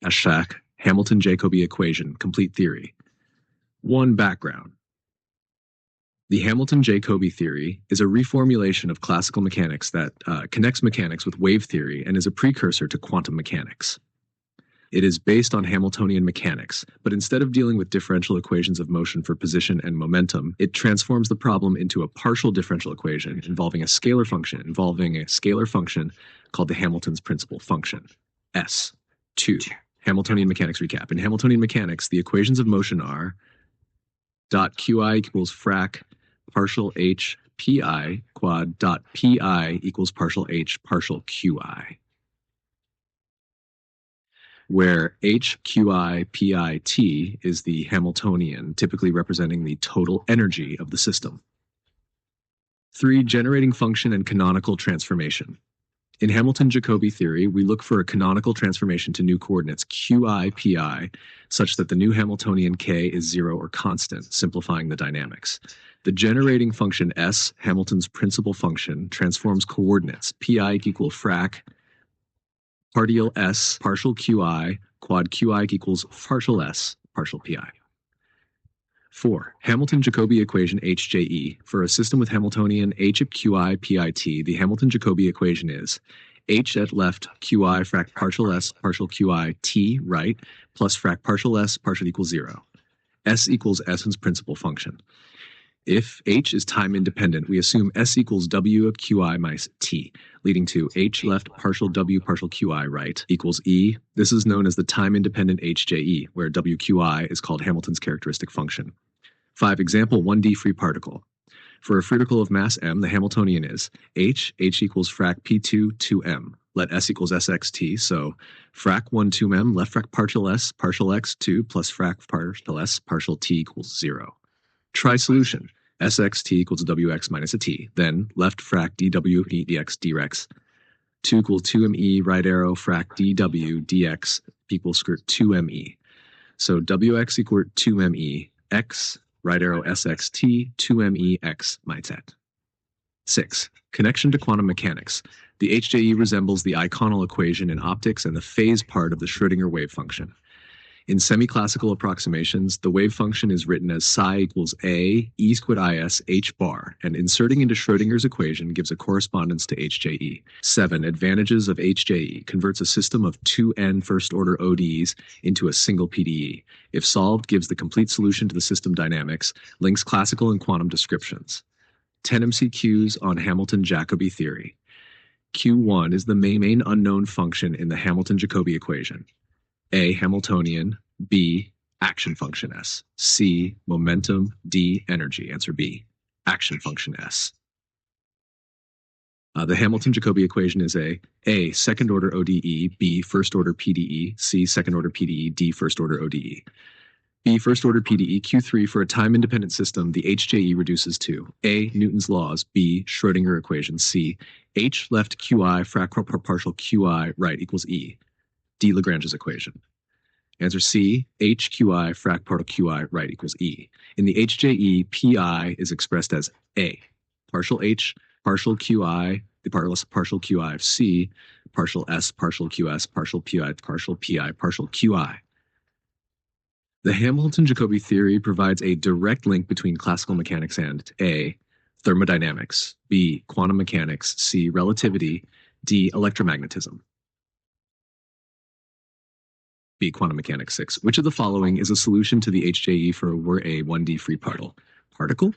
hsst Hamilton-Jacobi Equation, complete theory. 1. Background. The Hamilton-Jacobi theory is a reformulation of classical mechanics that connects mechanics with wave theory and is a precursor to quantum mechanics. It is based on Hamiltonian mechanics, but instead of dealing with differential equations of motion for position and momentum, it transforms the problem into a partial differential equation involving a scalar function called the Hamilton's principal function, S. 2. Hamiltonian mechanics recap. In Hamiltonian mechanics, the equations of motion are dot qi equals frac partial h pi quad dot pi equals partial h partial qi, where h, qi, pi, t is the Hamiltonian, typically representing the total energy of the system. 3. Generating function and canonical transformation. In Hamilton-Jacobi theory, we look for a canonical transformation to new coordinates qi, pi, such that the new Hamiltonian k is 0 or constant, simplifying the dynamics. The generating function S, Hamilton's principal function, transforms coordinates pi equal frac partial s partial qi quad qi equals partial s partial pi. 4. Hamilton-Jacobi equation HJE. For a system with Hamiltonian h of qi pit, the Hamilton-Jacobi equation is h at left qi frac partial s partial qi t right plus frac partial s partial equals 0. S equals S's principal function. If h is time independent, we assume s equals w of qi minus t, leading to h left partial w partial qi right equals e. This is known as the time independent HJE, where wqi is called Hamilton's characteristic function. 5. Example 1D free particle. For a free particle of mass m, the Hamiltonian is h equals frac p2 2m. Let s equals sxt, so frac 1 2m left frac partial s partial x 2 plus frac partial s partial t equals 0. Try solution. Sxt equals wx minus a t. Then left frac dw dx dx 2 equals 2me right arrow frac dw dx equals square 2me. So wx equals 2me x right arrow sxt 2me x my set. 6. Connection to quantum mechanics. The HJE resembles the iconal equation in optics and the phase part of the Schrödinger wave function. In semi-classical approximations, the wave function is written as psi equals a e squared is h bar, and inserting into Schrödinger's equation gives a correspondence to HJE. 7. Advantages of HJE. Converts a system of 2n first-order ODEs into a single PDE. If solved, gives the complete solution to the system dynamics, links classical and quantum descriptions. 10 MCQs on Hamilton-Jacobi theory. Q1 is the main unknown function in the Hamilton-Jacobi equation. A. Hamiltonian. B. Action function S. C. Momentum. D. Energy. Answer B. Action function S. The Hamilton-Jacobi equation is A. Second-order ODE. B. First-order PDE. C. Second-order PDE. D. First-order ODE. B. First-order PDE. Q3. For a time-independent system, the HJE reduces to A. Newton's laws. B. Schrödinger equation. C. H left QI frac partial QI right equals E. D. Lagrange's equation. Answer C. HQI frac partial QI right equals E. In the HJE, PI is expressed as A. Partial H, partial QI, the partial QI of C, partial S, partial QS, partial PI, partial QI. The Hamilton-Jacobi theory provides a direct link between classical mechanics and A. Thermodynamics, B. Quantum mechanics, C. Relativity, D. Electromagnetism. B. Quantum mechanics 6. Which of the following is a solution to the HJE for a 1D free particle? Particle?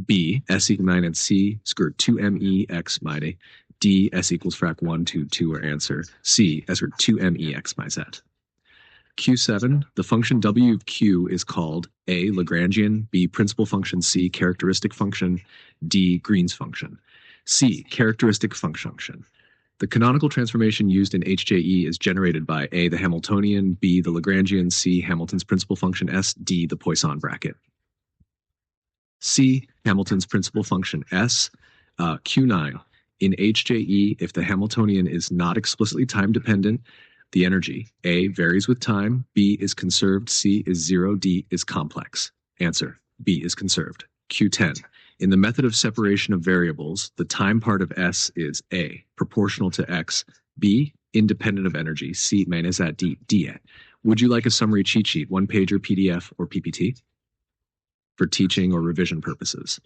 B. S equals 9 and C squared 2me x minus D. S equals frac 1 2 2 or answer. C. S squared 2me x minus z. Q7. The function w of q is called A. Lagrangian, B. Principal function, C. Characteristic function, D. Green's function. C. Characteristic function. The canonical transformation used in HJE is generated by A. the Hamiltonian, B. the Lagrangian, C. Hamilton's principal function S, D. the Poisson bracket. C. Hamilton's principal function S. Q9. In HJE, if the Hamiltonian is not explicitly time-dependent, the energy A. varies with time, B. is conserved, C. is 0, D. is complex. Answer. B. is conserved. Q10. In the method of separation of variables, the time part of S is A, proportional to X, B, independent of energy. C, men is at D. Would you like a summary cheat sheet, one pager, PDF, or PPT for teaching or revision purposes?